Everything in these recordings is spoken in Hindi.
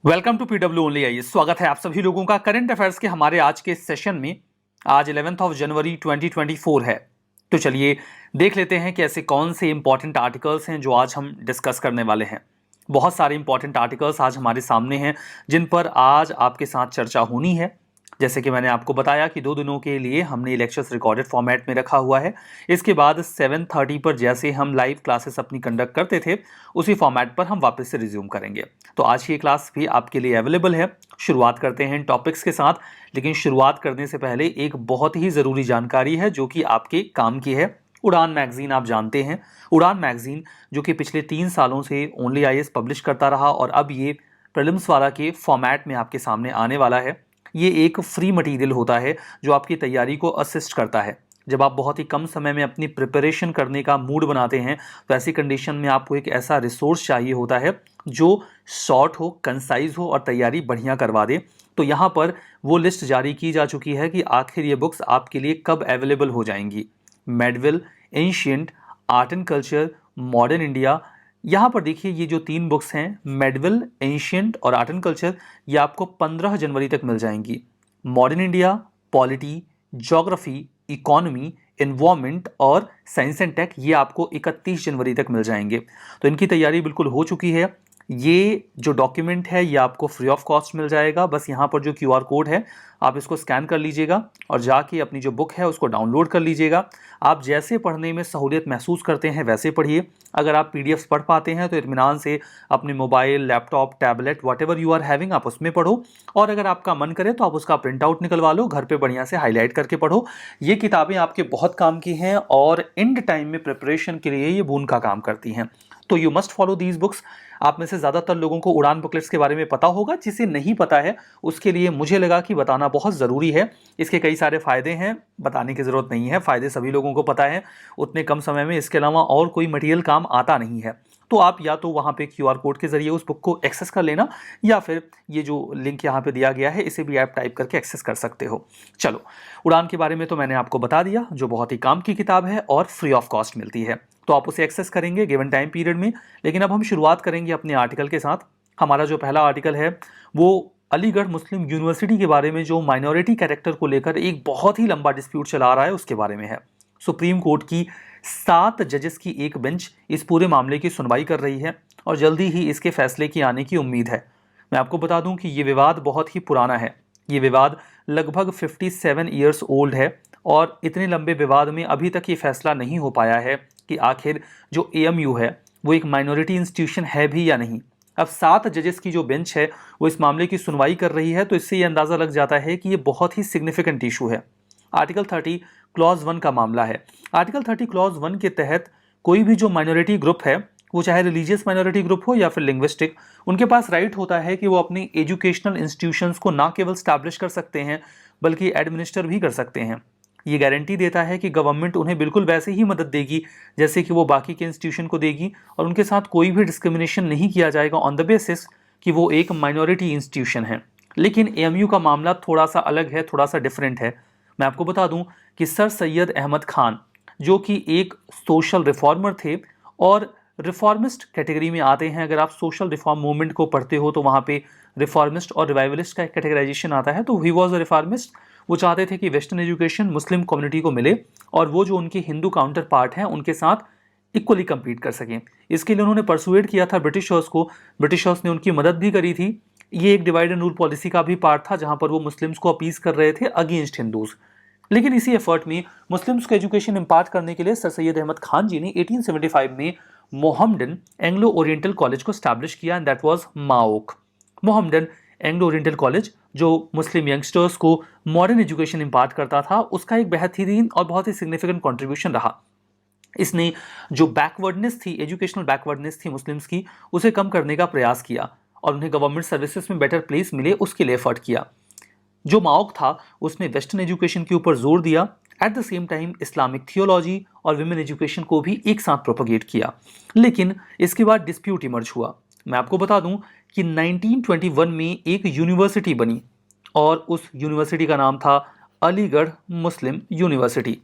Welcome to PW only I. स्वागत है आप सभी लोगों का करंट अफेयर्स के हमारे आज के सेशन में। आज 11 जनवरी 2024 है। तो चलिए देख लेते हैं कि ऐसे कौन से इंपॉर्टेंट आर्टिकल्स हैं जो आज हम डिस्कस करने वाले हैं। बहुत सारे इंपॉर्टेंट आर्टिकल्स आज हमारे सामने हैं जिन पर आज आपके साथ चर्चा होनी है। जैसे कि मैंने आपको बताया कि 2 दिनों के लिए हमने लेक्चर्स रिकॉर्डेड फॉर्मेट में रखा हुआ है। इसके बाद 7:30 पर जैसे हम लाइव क्लासेस अपनी कंडक्ट करते थे उसी फॉर्मेट पर हम वापस से रिज्यूम करेंगे। तो आज की क्लास भी आपके लिए अवेलेबल है। शुरुआत करते हैं टॉपिक्स के साथ, लेकिन शुरुआत करने से पहले एक बहुत ही ज़रूरी जानकारी है जो कि आपके काम की है। उड़ान मैगजीन आप जानते हैं। उड़ान मैगजीन जो कि पिछले 3 सालों से ओनली आईएएस पब्लिश करता रहा और अब ये प्रीलिम्स वाला के फॉर्मेट में आपके सामने आने वाला है। ये एक फ्री मटेरियल होता है जो आपकी तैयारी को असिस्ट करता है। जब आप बहुत ही कम समय में अपनी प्रिपरेशन करने का मूड बनाते हैं तो ऐसी कंडीशन में आपको एक ऐसा रिसोर्स चाहिए होता है जो शॉर्ट हो, कंसाइज हो और तैयारी बढ़िया करवा दे। तो यहाँ पर वो लिस्ट जारी की जा चुकी है कि आखिर ये बुक्स आपके लिए कब अवेलेबल हो जाएंगी। Medieval, ancient, art and culture, modern India. यहाँ पर देखिए ये जो 3 बुक्स हैं, मेडविल, एंशिएंट और आर्ट एंड कल्चर, ये आपको 15 जनवरी तक मिल जाएंगी। Modern India, polity, geography, economy, environment और साइंस एंड टेक ये आपको 31 जनवरी तक मिल जाएंगे। तो इनकी तैयारी बिल्कुल हो चुकी है। ये जो डॉक्यूमेंट है ये आपको फ्री ऑफ कॉस्ट मिल जाएगा। बस यहाँ पर जो क्यूआर कोड है आप इसको स्कैन कर लीजिएगा और जाके अपनी जो बुक है उसको डाउनलोड कर लीजिएगा। आप जैसे पढ़ने में सहूलियत महसूस करते हैं वैसे पढ़िए। अगर आप पीडीएफ्स पढ़ पाते हैं तो इत्मीनान से अपने mobile, laptop, tablet, whatever you are having आप उसमें पढ़ो। और अगर आपका मन करे तो आप उसका प्रिंट आउट निकलवा लो, घर पे बढ़िया से हाईलाइट करके पढ़ो। ये किताबें आपके बहुत काम की हैं और एंड टाइम में प्रिपरेशन के लिए ये बून का काम करती हैं। तो you must follow these books. आप में से ज़्यादातर लोगों को उड़ान बुकलेट्स के बारे में पता होगा। जिसे नहीं पता है उसके लिए मुझे लगा कि बताना बहुत ज़रूरी है। इसके कई सारे फ़ायदे हैं, बताने की ज़रूरत नहीं है। फ़ायदे सभी लोगों को पता है। उतने कम समय में इसके अलावा और कोई मटेरियल काम आता नहीं है। तो आप या तो वहाँ पे क्यूआर कोड के ज़रिए उस बुक को एक्सेस कर लेना या फिर ये जो लिंक यहाँ पे दिया गया है इसे भी आप टाइप करके एक्सेस कर सकते हो। चलो, उड़ान के बारे में तो मैंने आपको बता दिया, जो बहुत ही काम की किताब है और फ्री ऑफ कॉस्ट मिलती है। तो आप उसे एक्सेस करेंगे गिवन टाइम पीरियड में। लेकिन अब हम शुरुआत करेंगे अपने आर्टिकल के साथ। हमारा जो पहला आर्टिकल है वो अलीगढ़ मुस्लिम यूनिवर्सिटी के बारे में, जो माइनॉरिटी कैरेक्टर को लेकर एक बहुत ही लंबा डिस्प्यूट चला रहा है उसके बारे में है। सुप्रीम कोर्ट की 7 जजेस की एक बेंच इस पूरे मामले की सुनवाई कर रही है और जल्दी ही इसके फैसले की आने की उम्मीद है। मैं आपको बता दूं कि ये विवाद बहुत ही पुराना है। ये विवाद लगभग 57 ईयर्स ओल्ड है और इतने लंबे विवाद में अभी तक ये फैसला नहीं हो पाया है कि आखिर जो एएमयू है वो एक माइनॉरिटी इंस्टीट्यूशन है भी या नहीं। अब 7 जजेस की जो बेंच है वो इस मामले की सुनवाई कर रही है, तो इससे ये अंदाज़ा लग जाता है कि ये बहुत ही सिग्निफिकेंट इशू है। आर्टिकल 30 क्लॉज 1 का मामला है। आर्टिकल 30 क्लॉज 1 के तहत कोई भी जो माइनॉरिटी ग्रुप है, वो चाहे रिलीजियस माइनॉरिटी ग्रुप हो या फिर लिंग्विस्टिक, उनके पास राइट होता है कि वो अपनी एजुकेशनल इंस्टीट्यूशंस को ना केवल स्टैब्लिश कर सकते हैं बल्कि एडमिनिस्टर भी कर सकते हैं। ये गारंटी देता है कि गवर्नमेंट उन्हें बिल्कुल वैसे ही मदद देगी जैसे कि वो बाकी के इंस्टीट्यूशन को देगी और उनके साथ कोई भी डिस्क्रिमिनेशन नहीं किया जाएगा ऑन द बेसिस कि वो एक माइनॉरिटी इंस्टीट्यूशन है। लेकिन एएमयू का मामला थोड़ा सा अलग है, थोड़ा सा डिफरेंट है। मैं आपको बता दूं कि सर सैयद अहमद खान जो कि एक सोशल रिफॉर्मर थे और रिफॉर्मिस्ट कैटेगरी में आते हैं। अगर आप सोशल रिफॉर्म मूवमेंट को पढ़ते हो तो वहाँ पे रिफॉर्मिस्ट और रिवाइवलिस्ट का कैटेगराइजेशन आता है। तो ही वॉज अ रिफॉर्मिस्ट। वो चाहते थे कि वेस्टर्न एजुकेशन मुस्लिम कम्युनिटी को मिले और वो जो उनके हिंदू काउंटर पार्ट हैं उनके साथ इक्वली कम्पीट कर सकें। इसके लिए उन्होंने परसुएड किया था ब्रिटिशर्स को। ब्रिटिशर्स ने उनकी मदद भी करी थी। ये एक डिवाइड एंड रूल पॉलिसी का भी पार्ट था जहाँ पर वो मुस्लिम्स को अपीज कर रहे थे अगेंस्ट हिंदूज। लेकिन इसी एफर्ट में मुस्लिम्स को एजुकेशन इम्पार्ट करने के लिए सर सैयद अहमद खान जी ने 1875 में मोहम्मडन एंग्लो ओरिएंटल कॉलेज को स्टैब्लिश किया एंड दैट वाज माओक। मोहम्मडन एंग्लो ओरिएंटल कॉलेज जो मुस्लिम यंगस्टर्स को मॉडर्न एजुकेशन इम्पार्ट करता था, उसका एक बेहतरीन और बहुत ही सिग्निफिकेंट कंट्रीब्यूशन रहा। इसने जो बैकवर्डनेस थी, एजुकेशनल बैकवर्डनेस थी मुस्लिम्स की, उसे कम करने का प्रयास किया और उन्हें गवर्नमेंट सर्विसेज में बेटर प्लेस मिले उसके लिए एफर्ट किया। जो माओक था उसने वेस्टर्न एजुकेशन के ऊपर जोर दिया, at the same time Islamic theology और विमेन एजुकेशन को भी एक साथ प्रोपोगेट किया। लेकिन इसके बाद डिस्प्यूट इमर्ज हुआ। मैं आपको बता दूं कि 1921 में एक यूनिवर्सिटी बनी और उस यूनिवर्सिटी का नाम था अलीगढ़ मुस्लिम यूनिवर्सिटी।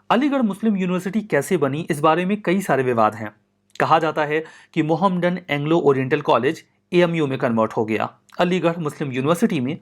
अलीगढ़ मुस्लिम यूनिवर्सिटी कैसे बनी, इस बारे में कई सारे विवाद हैं। कहा जाता है कि Mohammedan Anglo Oriental college AMU में कन्वर्ट हो गया अलीगढ़ मुस्लिम यूनिवर्सिटी में,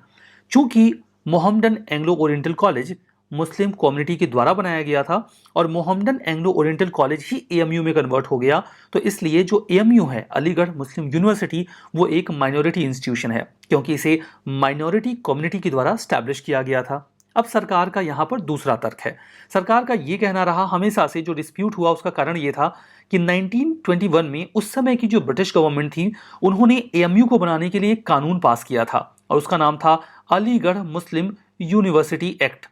चूंकि Mohammedan Anglo Oriental college Muslim community के द्वारा बनाया गया था और मोहम्मडन एंग्लो ओरिएंटल कॉलेज ही एएमयू में कन्वर्ट हो गया, तो इसलिए जो एएमयू है अलीगढ़ मुस्लिम यूनिवर्सिटी वो एक माइनॉरिटी इंस्टीट्यूशन है, क्योंकि इसे माइनॉरिटी कम्युनिटी के द्वारा स्टैब्लिश किया गया था। अब सरकार का यहाँ पर दूसरा तर्क है। सरकार का ये कहना रहा हमेशा से, जो डिस्प्यूट हुआ उसका कारण ये था कि 1921 में उस समय की जो ब्रिटिश गवर्नमेंट थी उन्होंने एएमयू को बनाने के लिए एक कानून पास किया था और उसका नाम था अलीगढ़ मुस्लिम यूनिवर्सिटी एक्ट।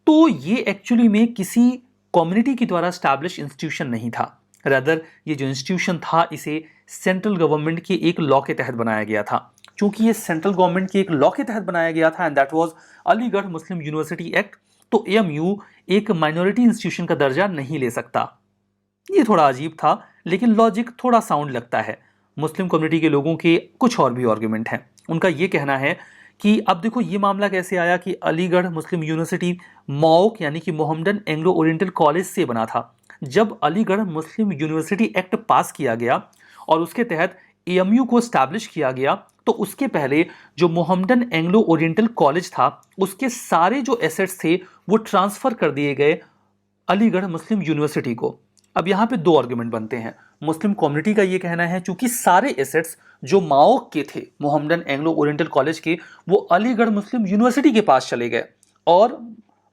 तो ये एक्चुअली में किसी कम्युनिटी के द्वारा स्टैब्लिश इंस्टीट्यूशन नहीं था, रदर ये जो इंस्टीट्यूशन था इसे सेंट्रल गवर्नमेंट के एक लॉ के तहत बनाया गया था। चूंकि ये सेंट्रल गवर्नमेंट के एक लॉ के तहत बनाया गया था and that was Aligarh Muslim university act, तो एएमयू एक माइनॉरिटी इंस्टीट्यूशन का दर्जा नहीं ले सकता। ये थोड़ा अजीब था, लेकिन लॉजिक थोड़ा साउंड लगता है। मुस्लिम कम्युनिटी के लोगों के कुछ और भी आर्गुमेंट हैं। उनका ये कहना है कि अब देखो ये मामला कैसे आया कि अलीगढ़ मुस्लिम यूनिवर्सिटी मॉक यानी कि मोहम्मडन एंग्लो ओरिएंटल कॉलेज से बना था। जब अलीगढ़ मुस्लिम यूनिवर्सिटी एक्ट पास किया गया और उसके तहत एएमयू को स्टैब्लिश किया गया, तो उसके पहले जो मोहम्मडन एंग्लो ओरिएंटल कॉलेज था उसके सारे जो एसेट्स थे वो ट्रांसफर कर दिए गए अलीगढ़ मुस्लिम यूनिवर्सिटी को। अब यहाँ पे दो आर्गुमेंट बनते हैं। मुस्लिम कम्युनिटी का ये कहना है चूंकि सारे एसेट्स जो माओक के थे मोहम्मडन एंग्लो ओरिएंटल कॉलेज के वो अलीगढ़ मुस्लिम यूनिवर्सिटी के पास चले गए और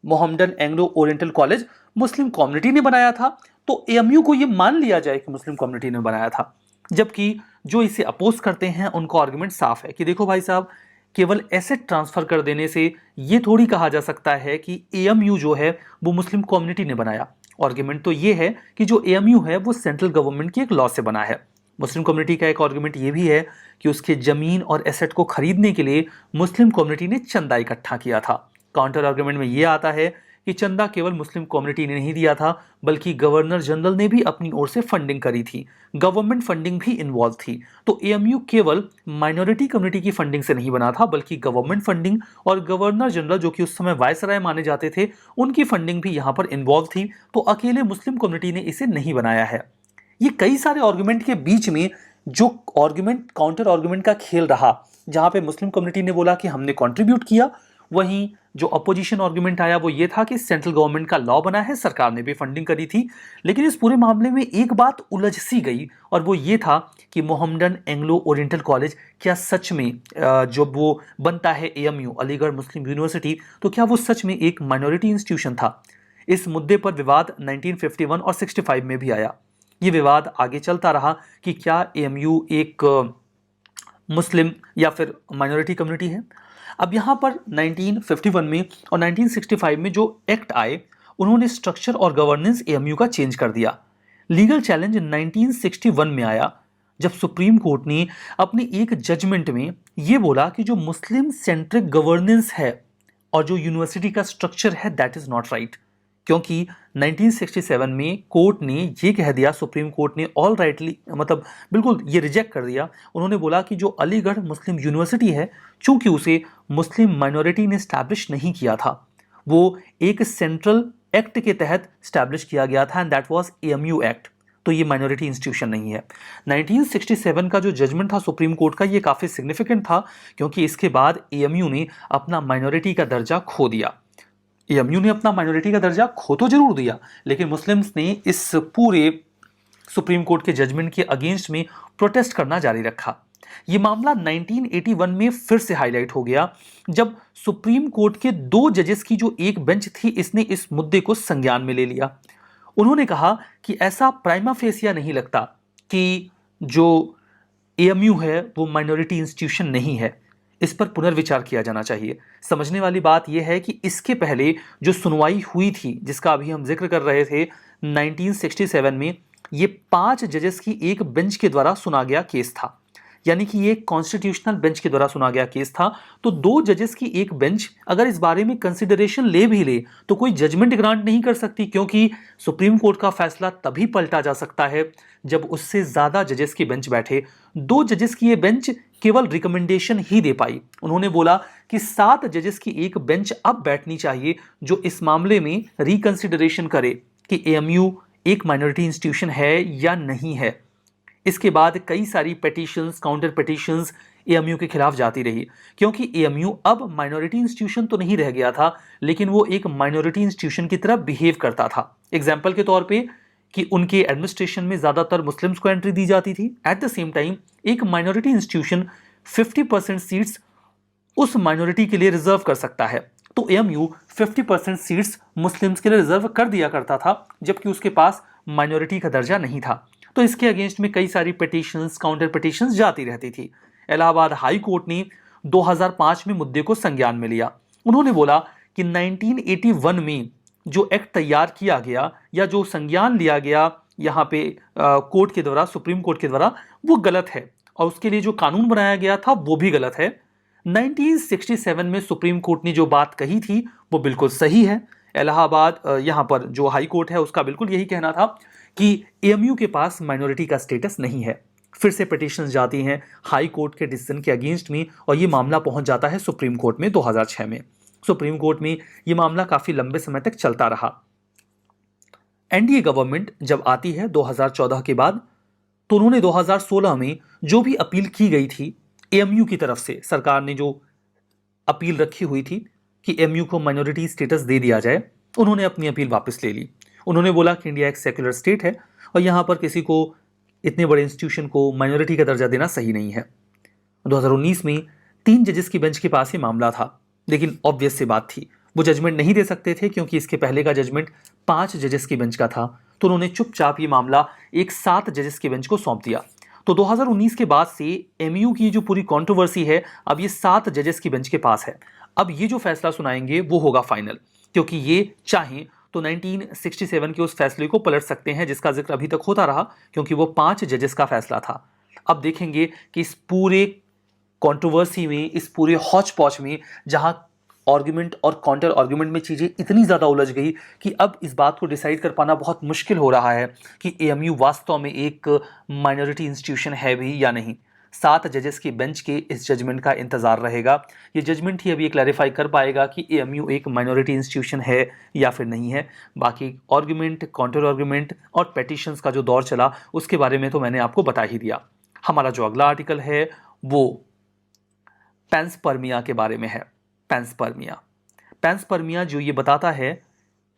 Mohammedan Anglo Oriental college Muslim community ने बनाया था, तो एएमयू को ये मान लिया जाए कि मुस्लिम कम्युनिटी ने बनाया था। जबकि जो इसे अपोज करते हैं उनका आर्गुमेंट साफ है कि देखो भाई साहब, केवल एसेट ट्रांसफर कर देने से ये थोड़ी कहा जा सकता है कि एएमयू जो है वो मुस्लिम कम्युनिटी ने बनाया। आर्गुमेंट तो ये है कि जो एएमयू है वो सेंट्रल गवर्नमेंट की एक लॉ से बना है। मुस्लिम कम्युनिटी का एक आर्गुमेंट ये भी है कि उसके जमीन और एसेट को खरीदने के लिए मुस्लिम कम्युनिटी ने चंदा इकट्ठा किया था। काउंटर आर्गुमेंट में ये आता है कि चंदा केवल मुस्लिम कम्युनिटी ने नहीं दिया था, बल्कि गवर्नर जनरल ने भी अपनी ओर से फंडिंग करी थी, गवर्नमेंट फंडिंग भी इन्वॉल्व थी। तो एएमयू केवल माइनॉरिटी कम्युनिटी की फंडिंग से नहीं बना था, बल्कि गवर्नमेंट फंडिंग और गवर्नर जनरल जो कि उस समय वायसराय माने जाते थे उनकी फंडिंग भी यहाँ पर इन्वॉल्व थी। तो अकेले मुस्लिम कम्युनिटी ने इसे नहीं बनाया है। ये कई सारे आर्गुमेंट के बीच में जो आर्गुमेंट काउंटर आर्गुमेंट का खेल रहा, जहां पे मुस्लिम कम्युनिटी ने बोला कि हमने कंट्रीब्यूट किया, वहीं जो अपोजिशन आर्गुमेंट आया वो ये था कि सेंट्रल गवर्नमेंट का लॉ बना है, सरकार ने भी फंडिंग करी थी। लेकिन इस पूरे मामले में एक बात उलझ सी गई और वो ये था कि मोहम्मडन एंग्लो ओरिएंटल कॉलेज क्या सच में जो वो बनता है एएमयू अलीगढ़ मुस्लिम यूनिवर्सिटी, तो क्या वो सच में एक माइनॉरिटी इंस्टीट्यूशन था। इस मुद्दे पर विवाद 1951 और 65 में भी आया। ये विवाद आगे चलता रहा कि क्या एएमयू एक मुस्लिम या फिर माइनॉरिटी कम्युनिटी है। अब यहाँ पर 1951 में और 1965 में जो एक्ट आए उन्होंने स्ट्रक्चर और गवर्नेंस एएमयू का चेंज कर दिया। लीगल चैलेंज 1961 में आया जब सुप्रीम कोर्ट ने अपनी एक जजमेंट में ये बोला कि जो मुस्लिम सेंट्रिक गवर्नेंस है और जो यूनिवर्सिटी का स्ट्रक्चर है दैट इज नॉट राइट, क्योंकि 1967 में कोर्ट ने ये कह दिया, सुप्रीम कोर्ट ने ऑल राइटली मतलब बिल्कुल ये रिजेक्ट कर दिया। उन्होंने बोला कि जो अलीगढ़ मुस्लिम यूनिवर्सिटी है, चूंकि उसे मुस्लिम माइनॉरिटी ने स्टैब्लिश नहीं किया था, वो एक सेंट्रल एक्ट के तहत स्टैब्लिश किया गया था and that was AMU act, तो ये माइनॉरिटी इंस्टीट्यूशन नहीं है। 1967 का जो जजमेंट था सुप्रीम कोर्ट का, ये काफ़ी सिग्निफिकेंट था क्योंकि इसके बाद एएमयू ने अपना माइनॉरिटी का दर्जा खो दिया। एएमयू ने अपना माइनॉरिटी का दर्जा खो तो जरूर दिया, लेकिन मुस्लिम्स ने इस पूरे सुप्रीम कोर्ट के जजमेंट के अगेंस्ट में प्रोटेस्ट करना जारी रखा। ये मामला 1981 में फिर से हाईलाइट हो गया जब सुप्रीम कोर्ट के दो जजेस की जो एक बेंच थी इसने इस मुद्दे को संज्ञान में ले लिया। उन्होंने कहा कि ऐसा प्राइमा फेसिया नहीं लगता कि जो एएमयू है वो माइनॉरिटी इंस्टीट्यूशन नहीं है, इस पर पुनर्विचार किया जाना चाहिए। समझने वाली बात यह है कि इसके पहले जो सुनवाई हुई थी जिसका अभी हम जिक्र कर रहे थे 1967 में, ये 5 जजेस की एक बेंच के द्वारा सुना गया केस था, यानी कि ये कॉन्स्टिट्यूशनल बेंच के द्वारा सुना गया केस था। तो 2 जजेस की एक बेंच अगर इस बारे में कंसिडरेशन ले भी ले तो कोई जजमेंट ग्रांट नहीं कर सकती, क्योंकि सुप्रीम कोर्ट का फैसला तभी पलटा जा सकता है जब उससे ज्यादा जजेस की बेंच बैठे। 2 जजेस की ये बेंच केवल रिकमेंडेशन ही दे पाई। उन्होंने बोला कि 7 जजेस की एक बेंच अब बैठनी चाहिए जो इस मामले में रिकंसिडरेशन करे कि एएमयू एक माइनॉरिटी इंस्टीट्यूशन है या नहीं है। इसके बाद कई सारी पिटीशंस, काउंटर पिटीशंस एएमयू के खिलाफ जाती रही, क्योंकि एएमयू अब माइनॉरिटी इंस्टीट्यूशन तो नहीं रह गया था, लेकिन वो एक माइनॉरिटी इंस्टीट्यूशन की तरह बिहेव करता था। एग्जाम्पल के तौर पे कि उनके एडमिनिस्ट्रेशन में ज़्यादातर मुस्लिम्स को एंट्री दी जाती थी। एट द सेम टाइम एक माइनॉरिटी इंस्टीट्यूशन 50% सीट्स उस माइनॉरिटी के लिए रिजर्व कर सकता है, तो एएमयू 50% सीट्स मुस्लिम्स के लिए रिजर्व कर दिया करता था, जबकि उसके पास माइनॉरिटी का दर्जा नहीं था। तो इसके अगेंस्ट में कई सारी पिटीशंस, काउंटर पिटीशंस जाती रहती थी। इलाहाबाद हाई कोर्ट ने 2005 में मुद्दे को संज्ञान में लिया। उन्होंने बोला कि 1981 में जो एक्ट तैयार किया गया या जो संज्ञान लिया गया यहाँ पे कोर्ट के द्वारा, सुप्रीम कोर्ट के द्वारा, वो गलत है, और उसके लिए जो कानून बनाया गया था वो भी गलत है। 1967 में सुप्रीम कोर्ट ने जो बात कही थी वो बिल्कुल सही है। इलाहाबाद यहाँ पर जो हाई कोर्ट है उसका बिल्कुल यही कहना था कि एएमयू के पास माइनॉरिटी का स्टेटस नहीं है। फिर से पिटीशंस जाती हैं हाई कोर्ट के डिसीजन के अगेंस्ट में, और ये मामला पहुंच जाता है सुप्रीम कोर्ट में 2006 में। सुप्रीम कोर्ट में ये मामला काफी लंबे समय तक चलता रहा। एनडीए गवर्नमेंट जब आती है 2014 के बाद, तो उन्होंने 2016 में जो भी अपील की गई थी एएमयू की तरफ से, सरकार ने जो अपील रखी हुई थी कि एएमयू को माइनॉरिटी स्टेटस दे दिया जाए, उन्होंने अपनी अपील वापस ले ली। उन्होंने बोला कि इंडिया एक सेक्युलर स्टेट है और यहाँ पर किसी को, इतने बड़े इंस्टीट्यूशन को माइनॉरिटी का दर्जा देना सही नहीं है। 2019 में 3 जजेस की बेंच के पास ये मामला था, लेकिन ऑब्वियस सी बात थी वो जजमेंट नहीं दे सकते थे, क्योंकि इसके पहले का जजमेंट 5 जजेस की बेंच का था। तो उन्होंने चुपचाप ये मामला एक 7 जजेस की बेंच को सौंप दिया। तो 2019 के बाद से एएमयू की जो पूरी कंट्रोवर्सी है अब ये 7 जजेस की बेंच के पास है। अब ये जो फैसला सुनाएंगे वो होगा फाइनल, क्योंकि ये चाहें तो 1967 के उस फैसले को पलट सकते हैं, जिसका जिक्र अभी तक होता रहा, क्योंकि वो 5 जजेस का फैसला था। अब देखेंगे कि इस पूरे कंट्रोवर्सी में, इस पूरे हौच पौच में, जहां आर्गुमेंट और काउंटर आर्गुमेंट में चीज़ें इतनी ज़्यादा उलझ गई कि अब इस बात को डिसाइड कर पाना बहुत मुश्किल हो रहा है कि एएमयू वास्तव में एक माइनॉरिटी इंस्टीट्यूशन है भी या नहीं। 7 जजेस की बेंच के इस जजमेंट का इंतजार रहेगा। ये जजमेंट ही अभी क्लैरिफाई कर पाएगा कि एएमयू एक माइनॉरिटी इंस्टीट्यूशन है या फिर नहीं है। बाकी आर्गुमेंट, काउंटर आर्गुमेंट और पेटिशंस का जो दौर चला उसके बारे में तो मैंने आपको बता ही दिया। हमारा जो अगला आर्टिकल है वो पैंसपर्मिया के बारे में है। पैंसपर्मिया जो ये बताता है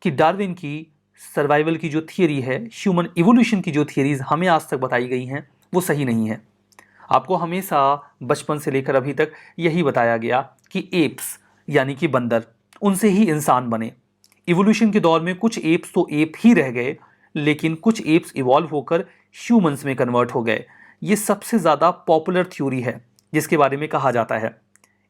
कि डार्विन की सर्वाइवल की जो थियरी है, ह्यूमन इवोल्यूशन की जो थियरीज हमें आज तक बताई गई हैं वो सही नहीं है। आपको हमेशा बचपन से लेकर अभी तक यही बताया गया कि एप्स यानी कि बंदर, उनसे ही इंसान बने। इवोल्यूशन के दौर में कुछ एप्स तो एप ही रह गए, लेकिन कुछ एप्स इवॉल्व होकर ह्यूमंस में कन्वर्ट हो गए। ये सबसे ज़्यादा पॉपुलर थ्योरी है जिसके बारे में कहा जाता है।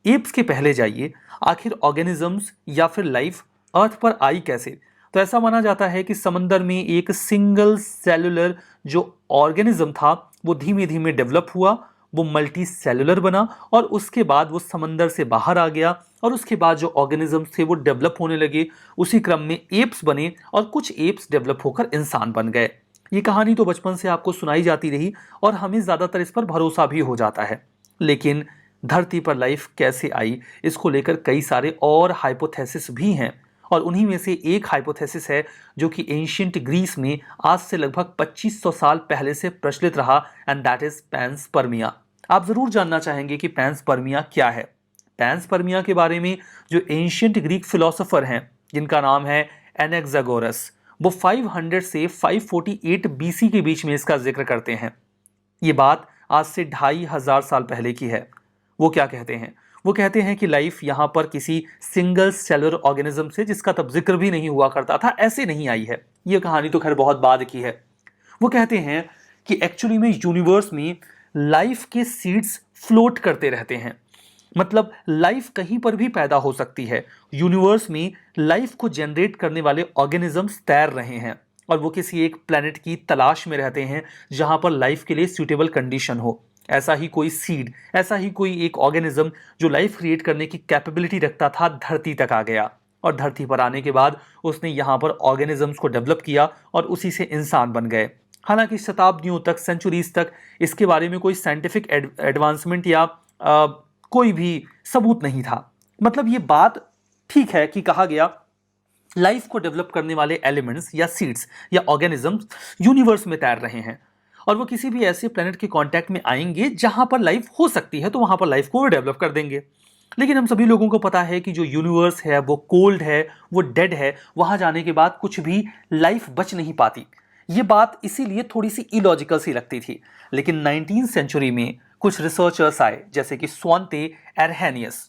एप्स के पहले जाइए, आखिर ऑर्गेनिजम्स या फिर लाइफ अर्थ पर आई कैसे? तो ऐसा माना जाता है कि समंदर में एक सिंगल सेलुलर जो ऑर्गेनिज्म था वो धीमे धीमे डेवलप हुआ, वो मल्टी सेलुलर बना, और उसके बाद वो समंदर से बाहर आ गया, और उसके बाद जो ऑर्गेनिजम्स थे वो डेवलप होने लगे। उसी क्रम में एप्स बने और कुछ एप्स डेवलप होकर इंसान बन गए। ये कहानी तो बचपन से आपको सुनाई जाती रही और हमें ज़्यादातर इस पर भरोसा भी हो जाता है, लेकिन धरती पर लाइफ कैसे आई इसको लेकर कई सारे और हाइपोथेसिस भी हैं, और उन्हीं में से एक हाइपोथेसिस है जो कि एंशिएंट ग्रीस में आज से लगभग 2500 साल पहले से प्रचलित रहा, एंड दैट इज पैंसपर्मिया। आप जरूर जानना चाहेंगे कि पैंसपर्मिया क्या है। पैंसपर्मिया के बारे में जो एंशिएंट ग्रीक फिलोसोफर हैं जिनका नाम है एनेक्सागोरस, वो 500 से 548 बीसी के बीच में इसका जिक्र करते हैं। ये बात आज से 2500 साल पहले की है। वो क्या कहते हैं? वो कहते हैं कि लाइफ यहाँ पर किसी सिंगल सेलुलर ऑर्गेनिज्म से, जिसका तब जिक्र भी नहीं हुआ करता था, ऐसे नहीं आई है। ये कहानी तो खैर बहुत बाद की है। वो कहते हैं कि एक्चुअली में यूनिवर्स में लाइफ के सीड्स फ्लोट करते रहते हैं, मतलब लाइफ कहीं पर भी पैदा हो सकती है। यूनिवर्स में लाइफ को जनरेट करने वाले ऑर्गेनिजम्स तैर रहे हैं, और वो किसी एक प्लेनेट की तलाश में रहते हैं जहां पर लाइफ के लिए सूटेबल कंडीशन हो। ऐसा ही कोई सीड, ऐसा ही कोई एक ऑर्गेनिज्म जो लाइफ क्रिएट करने की कैपेबिलिटी रखता था, धरती तक आ गया, और धरती पर आने के बाद उसने यहाँ पर ऑर्गेनिजम्स को डेवलप किया और उसी से इंसान बन गए। हालांकि शताब्दियों तक, सेंचुरीज तक इसके बारे में कोई साइंटिफिक एडवांसमेंट या कोई भी सबूत नहीं था। मतलब ये बात ठीक है कि कहा गया लाइफ को डेवलप करने वाले एलिमेंट्स या सीड्स या ऑर्गेनिजम्स यूनिवर्स में तैर रहे हैं, और वो किसी भी ऐसे प्लेनेट के कांटेक्ट में आएंगे जहां पर लाइफ हो सकती है, तो वहां पर लाइफ को वो डेवलप कर देंगे। लेकिन हम सभी लोगों को पता है कि जो यूनिवर्स है वो कोल्ड है, वो डेड है, वहां जाने के बाद कुछ भी लाइफ बच नहीं पाती। ये बात इसीलिए थोड़ी सी इलॉजिकल सी लगती थी। लेकिन 19वीं सेंचुरी में कुछ रिसर्चर्स आए जैसे कि स्वांते एरहेनियस।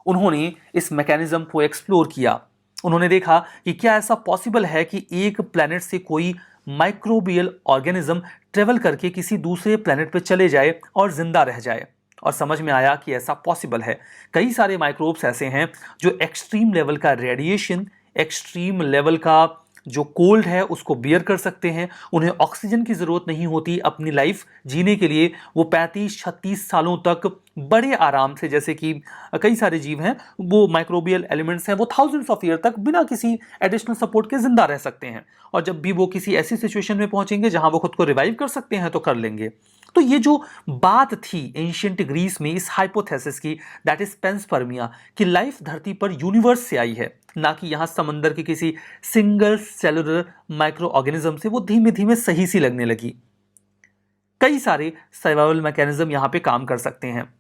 उन्होंने इस मैकेनिज्म को एक्सप्लोर किया। उन्होंने देखा कि क्या ऐसा पॉसिबल है कि एक प्लैनेट से कोई माइक्रोबियल ऑर्गेनिज्म ट्रेवल करके किसी दूसरे प्लैनेट पर चले जाए और जिंदा रह जाए। और समझ में आया कि ऐसा पॉसिबल है। कई सारे माइक्रोब्स ऐसे हैं जो एक्सट्रीम लेवल का रेडिएशन, एक्सट्रीम लेवल का जो कोल्ड है उसको बियर कर सकते हैं। उन्हें ऑक्सीजन की ज़रूरत नहीं होती अपनी लाइफ जीने के लिए। वो 35-36 सालों तक बड़े आराम से, जैसे कि कई सारे जीव हैं, वो माइक्रोबियल एलिमेंट्स हैं, वो थाउजेंड्स ऑफ ईयर तक बिना किसी एडिशनल सपोर्ट के जिंदा रह सकते हैं। और जब भी वो किसी ऐसी सिचुएशन में पहुंचेंगे जहां वो खुद को रिवाइव कर सकते हैं तो कर लेंगे। तो ये जो बात थी एंशिएंट ग्रीस में इस हाइपोथेसिस की, दैट इज पेंसपर्मिया, कि लाइफ धरती पर यूनिवर्स से आई है, ना कि यहां समंदर के किसी सिंगल सेलुलर माइक्रो ऑर्गेनिज्म से, वो धीमे धीमे सही सी लगने लगी। कई सारे सर्वाइवल मैकेनिज्म यहां पे काम कर सकते हैं।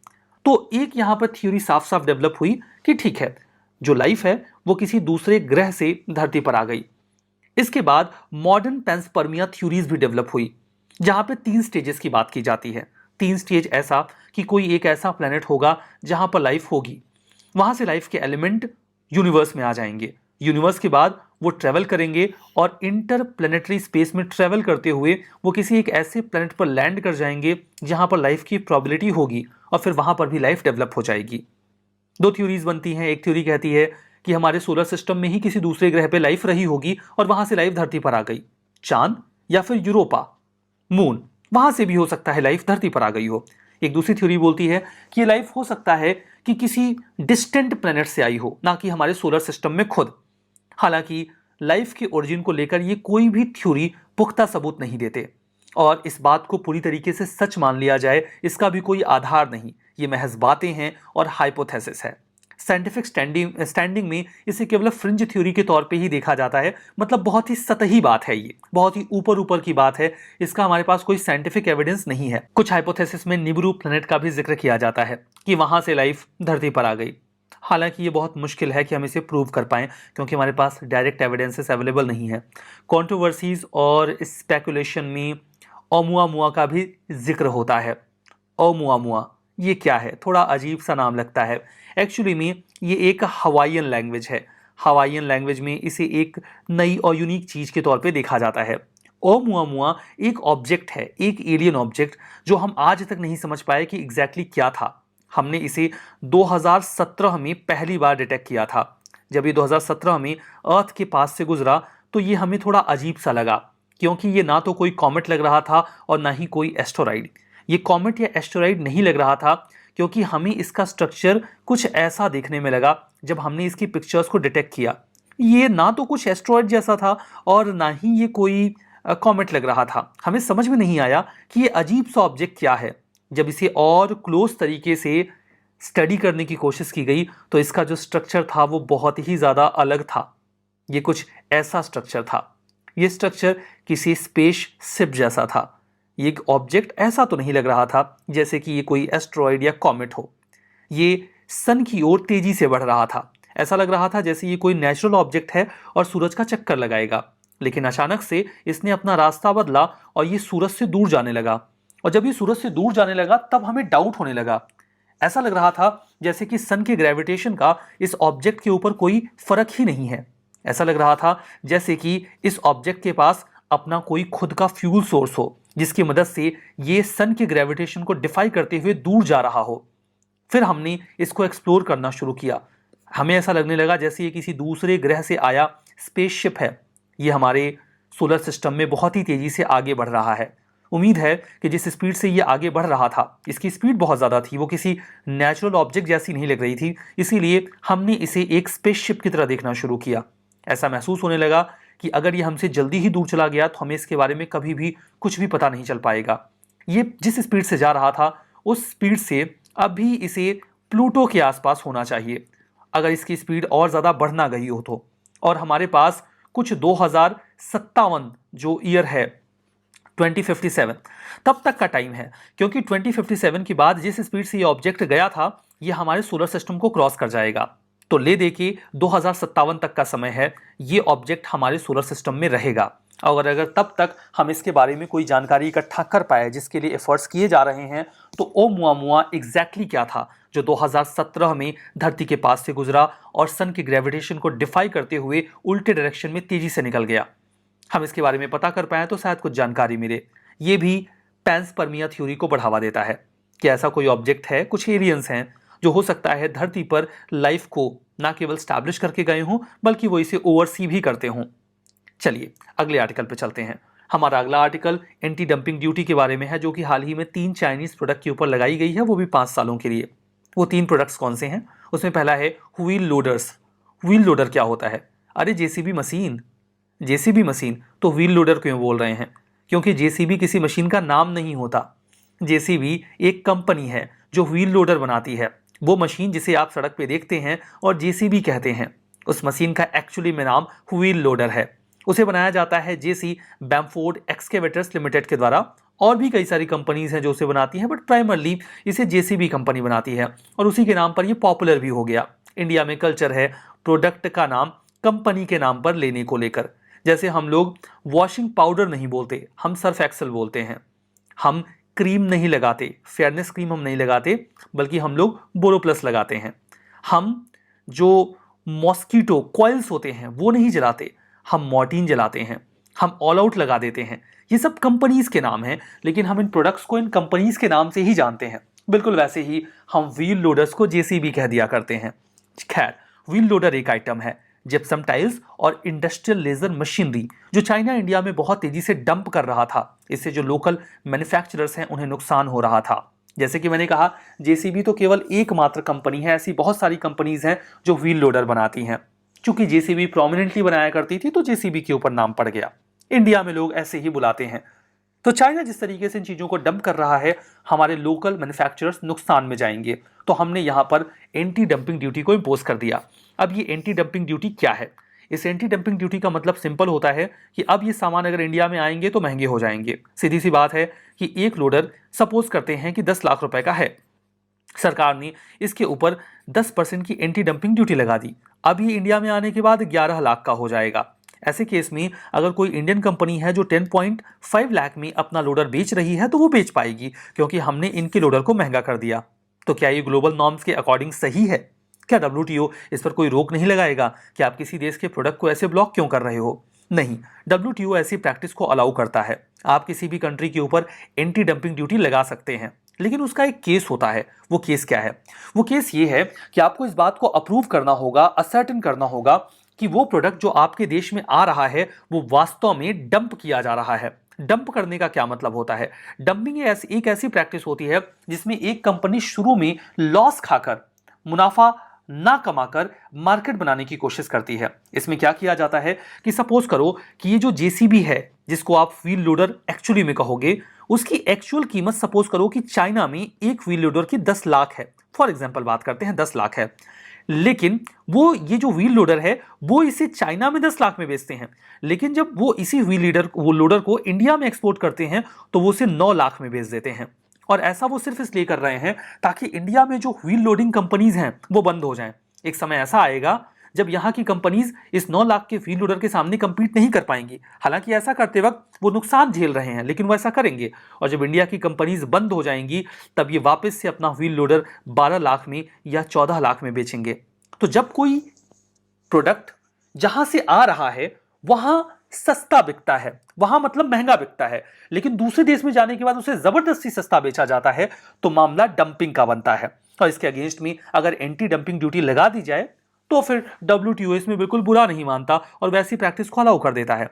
तो एक यहां पर थ्योरी साफ साफ डेवलप हुई कि ठीक है, जो लाइफ है वो किसी दूसरे ग्रह से धरती पर आ गई। इसके बाद मॉडर्न पेंसपर्मिया थ्योरीज भी डेवलप हुई, जहां पे 3 स्टेजेस की बात की जाती है। 3 स्टेज ऐसा कि कोई एक ऐसा प्लेनेट होगा जहां पर लाइफ होगी, वहां से लाइफ के एलिमेंट यूनिवर्स में आ जाएंगे। यूनिवर्स के बाद वो ट्रेवल करेंगे और इंटर प्लेनेटरी स्पेस में ट्रेवल करते हुए वो किसी एक ऐसे प्लेनेट पर लैंड कर जाएंगे जहां पर लाइफ की प्रोबेबिलिटी होगी, और फिर वहां पर भी लाइफ डेवलप हो जाएगी। 2 थ्योरीज बनती हैं। एक थ्योरी कहती है कि हमारे सोलर सिस्टम में ही किसी दूसरे ग्रह पे लाइफ रही होगी और वहां से लाइफ धरती पर आ गई। चांद या फिर यूरोपा, मून, वहां से भी हो सकता है लाइफ धरती पर आ गई हो। एक दूसरी थ्योरी बोलती है कि ये लाइफ हो सकता है कि किसी डिस्टेंट प्लेनेट से आई हो, ना कि हमारे सोलर सिस्टम में खुद। हालांकि लाइफ के ओरिजिन को लेकर ये कोई भी थ्योरी पुख्ता सबूत नहीं देते, और इस बात को पूरी तरीके से सच मान लिया जाए इसका भी कोई आधार नहीं। ये महज बातें हैं और हाइपोथेसिस है। साइंटिफिक स्टैंडिंग में इसे केवल फ्रिंज थ्योरी के तौर पे ही देखा जाता है। मतलब बहुत ही सतही बात है, ये बहुत ही ऊपर ऊपर की बात है। इसका हमारे पास कोई साइंटिफिक एविडेंस नहीं है। कुछ हाइपोथेसिस में निबिरू प्लैनेट का भी जिक्र किया जाता है कि वहां से लाइफ धरती पर आ गई। हालांकि ये बहुत मुश्किल है कि हम इसे प्रूव कर पाएं, क्योंकि हमारे पास डायरेक्ट एविडेंसेस अवेलेबल नहीं है। कंट्रोवर्सीज और स्पेकुलेशन में ओमुआमुआ का भी जिक्र होता है। ओमुआमुआ ये क्या है? थोड़ा अजीब सा नाम लगता है। एक्चुअली में ये एक हवाईयन लैंग्वेज है। हवाईयन लैंग्वेज में इसे एक नई और यूनिक चीज के तौर पे देखा जाता है। ओमुआमुआ एक ऑब्जेक्ट है, एक एलियन ऑब्जेक्ट, जो हम आज तक नहीं समझ पाए कि एग्जैक्टली क्या था। हमने इसे 2017 में पहली बार डिटेक्ट किया था। जब ये 2017 में अर्थ के पास से गुजरा तो ये हमें थोड़ा अजीब सा लगा, क्योंकि ये ना तो कोई कॉमेट लग रहा था और ना ही कोई एस्टेरॉइड। ये कॉमेट या एस्टेरॉइड नहीं लग रहा था, क्योंकि हमें इसका स्ट्रक्चर कुछ ऐसा देखने में लगा जब हमने इसकी पिक्चर्स को डिटेक्ट किया। ये ना तो कुछ एस्टेरॉइड जैसा था और ना ही ये कोई कॉमेट लग रहा था। हमें समझ में नहीं आया कि ये अजीब सा ऑब्जेक्ट क्या है। जब इसे और क्लोज तरीके से स्टडी करने की कोशिश की गई तो इसका जो स्ट्रक्चर था वो बहुत ही ज़्यादा अलग था। ये कुछ ऐसा स्ट्रक्चर था। ये स्ट्रक्चर किसी स्पेस शिप जैसा था। ये एक ऑब्जेक्ट ऐसा तो नहीं लग रहा था जैसे कि ये कोई एस्ट्रॉइड या कॉमेट हो। ये सन की ओर तेजी से बढ़ रहा था। ऐसा लग रहा था जैसे ये कोई नेचुरल ऑब्जेक्ट है और सूरज का चक्कर लगाएगा। लेकिन अचानक से इसने अपना रास्ता बदला और ये सूरज से दूर जाने लगा। और जब ये सूरज से दूर जाने लगा तब हमें डाउट होने लगा। ऐसा लग रहा था जैसे कि सन के ग्रेविटेशन का इस ऑब्जेक्ट के ऊपर कोई फर्क ही नहीं है। ऐसा लग रहा था जैसे कि इस ऑब्जेक्ट के पास अपना कोई खुद का फ्यूल सोर्स हो, जिसकी मदद से ये सन के ग्रेविटेशन को डिफाई करते हुए दूर जा रहा हो। फिर हमने इसको एक्सप्लोर करना शुरू किया। हमें ऐसा लगने लगा जैसे ये किसी दूसरे ग्रह से आया स्पेसशिप है। ये हमारे सोलर सिस्टम में बहुत ही तेजी से आगे बढ़ रहा है। उम्मीद है कि जिस स्पीड से ये आगे बढ़ रहा था, इसकी स्पीड बहुत ज़्यादा थी, वो किसी नेचुरल ऑब्जेक्ट जैसी नहीं लग रही थी। इसीलिए हमने इसे एक स्पेसशिप की तरह देखना शुरू किया। ऐसा महसूस होने लगा कि अगर ये हमसे जल्दी ही दूर चला गया तो हमें इसके बारे में कभी भी कुछ भी पता नहीं चल पाएगा। ये जिस स्पीड से जा रहा था उस स्पीड से अभी इसे प्लूटो के आसपास होना चाहिए, अगर इसकी स्पीड और ज़्यादा बढ़ ना गई हो तो। और हमारे पास कुछ 2057 जो ईयर है 2057 तब तक का टाइम है, क्योंकि 2057 के बाद जिस स्पीड से ये ऑब्जेक्ट गया था ये हमारे सोलर सिस्टम को क्रॉस कर जाएगा। तो ले देखिए 2057 तक का समय है, ये ऑब्जेक्ट हमारे सोलर सिस्टम में रहेगा। और अगर तब तक हम इसके बारे में कोई जानकारी इकट्ठा कर पाए, जिसके लिए एफर्ट्स किए जा रहे हैं, तो ओमुआमुआ एग्जैक्टली क्या था जो 2017 में धरती के पास से गुजरा और सन की ग्रेविटेशन को डिफाई करते हुए उल्टे डायरेक्शन में तेजी से निकल गया। हम इसके बारे में पता कर पाए तो शायद कुछ जानकारी मिले। ये भी पैंसपर्मिया थ्योरी को बढ़ावा देता है कि ऐसा कोई ऑब्जेक्ट है, कुछ एलियंस हैं जो हो सकता है धरती पर लाइफ को ना केवल स्टैब्लिश करके गए हों बल्कि वो इसे ओवरसी भी करते हों। चलिए अगले आर्टिकल पे चलते हैं। हमारा अगला आर्टिकल एंटी डंपिंग ड्यूटी के बारे में है, जो कि हाल ही में 3 चाइनीज प्रोडक्ट के ऊपर लगाई गई है, वो भी 5 सालों के लिए। वो 3 प्रोडक्ट्स कौन से हैं? उसमें पहला है व्हील लोडर्स। व्हील लोडर क्या होता है? अरे जेसीबी मशीन। जेसीबी मशीन तो व्हील लोडर क्यों बोल रहे हैं? क्योंकि जेसीबी किसी मशीन का नाम नहीं होता। जेसीबी एक कंपनी है जो व्हील लोडर बनाती है। वो मशीन जिसे आप सड़क पे देखते हैं और जेसीबी कहते हैं, उस मशीन का एक्चुअली में नाम व्हील लोडर है। उसे बनाया जाता है जेसी बैम्फोर्ड एक्सकेवेटर्स लिमिटेड के द्वारा। और भी कई सारी कंपनीज हैं जो उसे बनाती हैं, बट प्राइमरली इसे जेसीबी कंपनी बनाती है और उसी के नाम पर ये पॉपुलर भी हो गया। इंडिया में कल्चर है प्रोडक्ट का नाम कंपनी के नाम पर लेने को लेकर। जैसे हम लोग वॉशिंग पाउडर नहीं बोलते, हम सर्फ एक्सेल बोलते हैं। हम क्रीम नहीं लगाते, फेयरनेस क्रीम हम नहीं लगाते, बल्कि हम लोग बोरोप्लस लगाते हैं। हम जो मॉस्किटो कॉइल्स होते हैं वो नहीं जलाते, हम मॉर्टिन जलाते हैं। हम ऑल आउट लगा देते हैं। ये सब कंपनीज के नाम हैं, लेकिन हम इन प्रोडक्ट्स को इन कंपनीज के नाम से ही जानते हैं। बिल्कुल वैसे ही हम व्हील लोडर्स को जेसीबी कह दिया करते हैं। खैर, व्हील लोडर एक आइटम है जिप्सम टाइल्स और इंडस्ट्रियल लेजर मशीनरी जो चाइना इंडिया में बहुत तेजी से डंप कर रहा था। इससे जो लोकल मैन्युफैक्चरर्स हैं उन्हें नुकसान हो रहा था। जैसे कि मैंने कहा, जेसीबी तो केवल एकमात्र कंपनी है, ऐसी बहुत सारी कंपनीज हैं जो व्हील लोडर बनाती हैं। चूंकि जेसीबी प्रोमिनेंटली बनाया करती थी तो जेसीबी के ऊपर नाम पड़ गया। इंडिया में लोग ऐसे ही बुलाते हैं। तो चाइना जिस तरीके से इन चीज़ों को डंप कर रहा है, हमारे लोकल मैन्युफैक्चरर्स नुकसान में जाएंगे। तो हमने यहाँ पर एंटी डंपिंग ड्यूटी को इम्पोज कर दिया। अब ये एंटी डंपिंग ड्यूटी क्या है? इस एंटी डंपिंग ड्यूटी का मतलब सिंपल होता है कि अब ये सामान अगर इंडिया में आएंगे तो महंगे हो जाएंगे। सीधी सी बात है कि एक लोडर सपोज करते हैं कि 10 लाख रुपए का है। सरकार ने इसके ऊपर 10% की एंटी डंपिंग ड्यूटी लगा दी। अब ये इंडिया में आने के बाद 11 लाख का हो जाएगा। ऐसे केस में अगर कोई इंडियन कंपनी है जो 10.5 लाख में अपना लोडर बेच रही है तो वो बेच पाएगी, क्योंकि हमने इनके लोडर को महंगा कर दिया। तो क्या ये ग्लोबल नॉर्म्स के अकॉर्डिंग सही है? क्या WTO इस पर कोई रोक नहीं लगाएगा कि आप किसी देश के प्रोडक्ट को ऐसे ब्लॉक क्यों कर रहे हो? नहीं, WTO ऐसी प्रैक्टिस को अलाउ करता है। आप किसी भी कंट्री के ऊपर एंटी डंपिंग ड्यूटी लगा सकते हैं, लेकिन उसका एक केस होता है। वो केस क्या है? वो केस ये है कि आपको इस बात को अप्रूव करना होगा, असर्टेन करना होगा कि वो प्रोडक्ट जो आपके देश में आ रहा है वो वास्तव में डंप किया जा रहा है। डंप करने का क्या मतलब होता है? डंपिंग एक ऐसी प्रैक्टिस होती है जिसमें एक कंपनी शुरू में लॉस खाकर, मुनाफा ना कमाकर मार्केट बनाने की कोशिश करती है। इसमें क्या किया जाता है कि सपोज करो कि ये जो जेसीबी है, जिसको आप व्हील लोडर एक्चुअली में कहोगे, उसकी एक्चुअल कीमत सपोज करो कि चाइना में एक व्हील लोडर की 10 लाख है। फॉर एग्जांपल बात करते हैं 10 लाख है, लेकिन वो ये जो व्हील लोडर है वो इसे चाइना में 10 लाख में बेचते हैं। लेकिन जब वो इसी वो लोडर को इंडिया में एक्सपोर्ट करते हैं तो वो उसे 9 लाख में बेच देते हैं। और ऐसा वो सिर्फ इसलिए कर रहे हैं ताकि इंडिया में जो व्हील लोडिंग कंपनीज हैं वो बंद हो जाएं। एक समय ऐसा आएगा जब यहाँ की कंपनीज इस 9 लाख के व्हील लोडर के सामने compete नहीं कर पाएंगी। हालांकि ऐसा करते वक्त वो नुकसान झेल रहे हैं, लेकिन वो ऐसा करेंगे। और जब इंडिया की कंपनीज बंद हो जाएंगी तब ये वापस से अपना व्हील लोडर 12 लाख में या 14 लाख में बेचेंगे। तो जब कोई प्रोडक्ट जहां से आ रहा है वहां सस्ता बिकता है, वहां मतलब महंगा बिकता है, लेकिन दूसरे देश में जाने के बाद उसे जबरदस्ती सस्ता बेचा जाता है, तो मामला डंपिंग का बनता है। और इसके अगेंस्ट में अगर एंटी डंपिंग ड्यूटी लगा दी जाए तो फिर WTO इसमें बिल्कुल बुरा नहीं मानता और वैसी प्रैक्टिस को अलाउ कर देता है।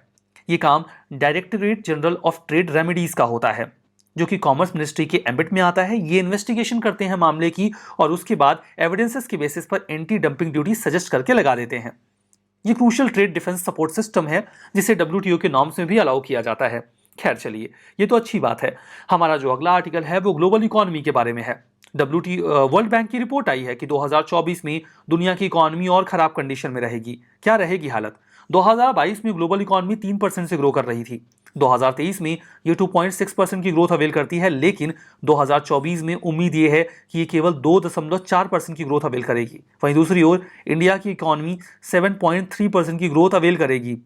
ये काम directorate general of trade remedies का होता है, जो कि कॉमर्स मिनिस्ट्री के एम्बिट में आता है। ये इन्वेस्टिगेशन करते हैं मामले की और उसके बाद एविडेंसेस के बेसिस पर एंटी डंपिंग ड्यूटी सजेस्ट करके लगा देते हैं। ये crucial trade defence support system है जिसे WTO के नॉर्म्स में भी अलाउ किया जाता है। खैर चलिए, ये तो अच्छी बात है। हमारा जो अगला आर्टिकल है वो ग्लोबल इकोनॉमी के बारे में है। वर्ल्ड बैंक की रिपोर्ट आई है कि 2024 में दुनिया की इकोनॉमी और खराब कंडीशन में रहेगी। क्या रहेगी हालत? 2022 में ग्लोबल इकोनॉमी 3% से ग्रो कर रही थी। 2023 में ये 2.6% की ग्रोथ अवेल करती है, लेकिन 2024 में उम्मीद ये है कि ये केवल 2.4% की ग्रोथ अवेल करेगी। वहीं दूसरी ओर इंडिया की इकोनॉमी 7.3% की ग्रोथ अवेल करेगी।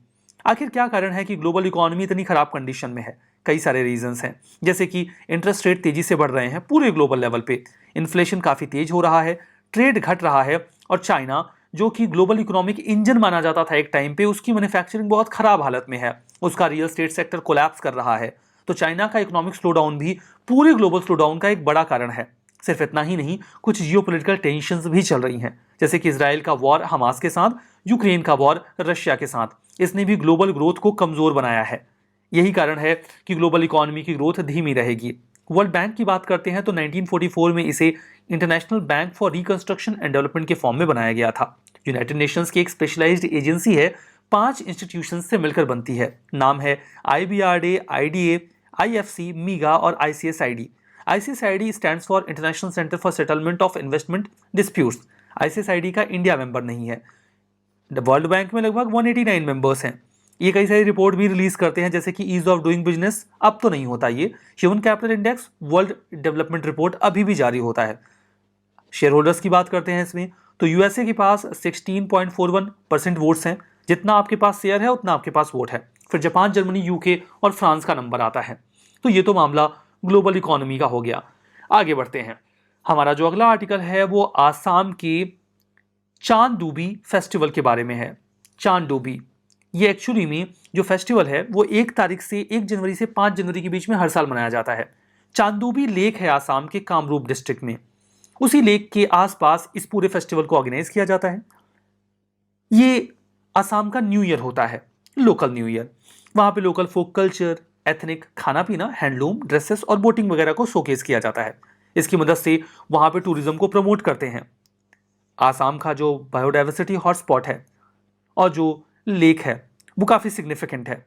आखिर क्या कारण है कि ग्लोबल इकोनॉमी इतनी खराब कंडीशन में है? कई सारे रीजंस हैं, जैसे कि इंटरेस्ट रेट तेजी से बढ़ रहे हैं पूरे ग्लोबल लेवल पे, इन्फ्लेशन काफी तेज हो रहा है, ट्रेड घट रहा है, और चाइना जो कि ग्लोबल इकोनॉमिक इंजन माना जाता था एक टाइम पे, उसकी मैन्युफैक्चरिंग बहुत खराब हालत में है, उसका रियल स्टेट सेक्टर कोलैप्स कर रहा है। तो चाइना का इकोनॉमिक स्लोडाउन भी पूरे ग्लोबल स्लोडाउन का एक बड़ा कारण है। सिर्फ इतना ही नहीं, कुछ जियोपॉलिटिकल टेंशंस भी चल रही हैं, जैसे कि इजराइल का वॉर हमास के साथ, यूक्रेन का वॉर रशिया के साथ। इसने भी ग्लोबल ग्रोथ को कमजोर बनाया है। यही कारण है कि ग्लोबल इकोनॉमी की ग्रोथ धीमी रहेगी। वर्ल्ड बैंक की बात करते हैं तो 1944 में इसे international bank for reconstruction and development के फॉर्म में बनाया गया था। यूनाइटेड नेशंस की एक स्पेशलाइज्ड एजेंसी है, 5 इंस्टीट्यूशन से मिलकर बनती है। नाम है IBRD, IDA, IFC, मीगा और ICSID। ICSID stands for international centre for settlement of investment disputes. ICSID का इंडिया मेंबर नहीं है। वर्ल्ड बैंक में लगभग 189 मेंबर्स हैं। ये कई सारी रिपोर्ट भी रिलीज करते हैं, जैसे कि ईज ऑफ डूइंग बिजनेस, अब तो नहीं होता ये, human capital index, world development report अभी भी जारी होता है। शेयर होल्डर्स की बात करते हैं इसमें तो यूएसए के पास 16.41% वोट्स हैं। जितना आपके पास शेयर है उतना आपके पास वोट है। फिर जापान, जर्मनी, यूके और फ्रांस का नंबर आता है। तो ये तो मामला ग्लोबल इकोनॉमी का हो गया। आगे बढ़ते हैं। हमारा जो अगला आर्टिकल है वो आसाम के चांदूबी फेस्टिवल के बारे में है। चांदूबी ये एक्चुअली में जो फेस्टिवल है वो 1 जनवरी से 5 जनवरी के बीच में हर साल मनाया जाता है। चांदूबी लेक है आसाम के कामरूप डिस्ट्रिक्ट में। उसी लेक के आसपास इस पूरे फेस्टिवल को ऑर्गेनाइज किया जाता है। ये आसाम का न्यू ईयर होता है, लोकल न्यू ईयर। वहां पे लोकल फोक कल्चर, एथनिक खाना पीना, हैंडलूम, ड्रेसेस और बोटिंग वगैरह को शोकेस किया जाता है। इसकी मदद से वहां पे टूरिज्म को प्रमोट करते हैं। आसाम का जो बायोडाइवर्सिटी हॉटस्पॉट है और जो लेक है वो काफ़ी सिग्निफिकेंट है।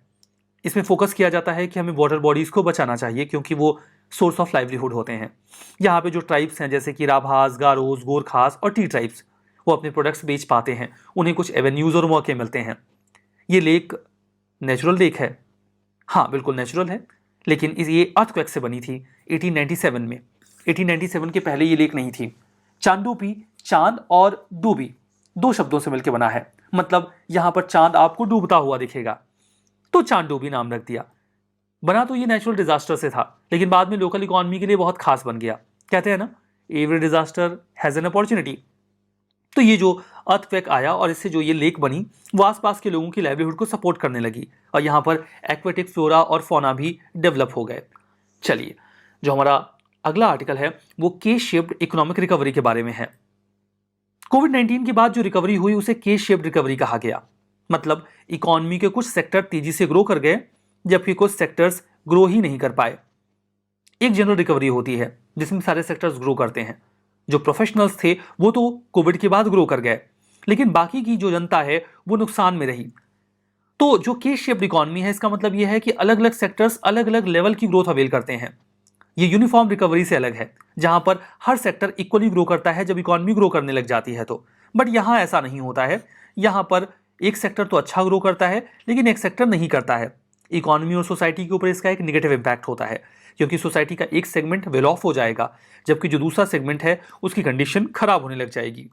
इसमें फोकस किया जाता है कि हमें वाटर बॉडीज़ को बचाना चाहिए, क्योंकि वो सोर्स ऑफ लाइवलीहुड होते हैं। यहाँ पे जो ट्राइब्स हैं जैसे कि राभास, गारोस, गोरखास और टी ट्राइब्स, वो अपने प्रोडक्ट्स बेच पाते हैं, उन्हें कुछ एवेन्यूज़ और मौके मिलते हैं। ये लेक नेचुरल लेक है, हाँ बिल्कुल नेचुरल है, लेकिन ये अर्थक्वेक से बनी थी 1897 में। 1897 के पहले ये लेक नहीं थी। चांदूपी, चांद और डूबी 2 शब्दों से मिलकर बना है, मतलब यहां पर चांद आपको डूबता हुआ दिखेगा, तो चांदूबी नाम रख दिया। बना तो ये नेचुरल डिजास्टर से था, लेकिन बाद में लोकल इकोनॉमी के लिए बहुत खास बन गया। कहते हैं ना, every disaster has an opportunity. तो ये जो अर्थक्वेक आया और इससे जो ये लेक बनी वो आसपास के लोगों की लाइवलीहुड को सपोर्ट करने लगी, और यहाँ पर एक्वेटिक फ्लोरा और फौना भी डेवलप हो गए। चलिए, जो हमारा अगला आर्टिकल है वो के शेप्ड इकोनॉमिक रिकवरी के बारे में है। कोविड-19 के बाद जो रिकवरी हुई उसे के शेप्ड रिकवरी कहा गया। मतलब इकोनॉमी के कुछ सेक्टर तेजी से ग्रो कर गए, जबकि कुछ सेक्टर्स ग्रो ही नहीं कर पाए। एक जनरल रिकवरी होती है जिसमें सारे सेक्टर्स ग्रो करते हैं। जो प्रोफेशनल्स थे वो तो कोविड के बाद ग्रो कर गए, लेकिन बाकी की जो जनता है वो नुकसान में रही। तो जो के शेप्ड इकोनॉमी है, इसका मतलब यह है कि अलग अलग सेक्टर्स अलग अलग लेवल की ग्रोथ अवेल करते हैं। ये यूनिफॉर्म रिकवरी से अलग है, जहां पर हर सेक्टर इक्वली ग्रो करता है जब इकोनॉमी ग्रो करने लग जाती है तो। बट यहां ऐसा नहीं होता है। यहां पर एक सेक्टर तो अच्छा ग्रो करता है लेकिन एक सेक्टर नहीं करता है। इकोनॉमी और सोसाइटी के ऊपर इसका एक नेगेटिव इंपैक्ट होता है, क्योंकि सोसाइटी का एक सेगमेंट वेल ऑफ हो जाएगा, जबकि जो दूसरा सेगमेंट है उसकी कंडीशन खराब होने लग जाएगी।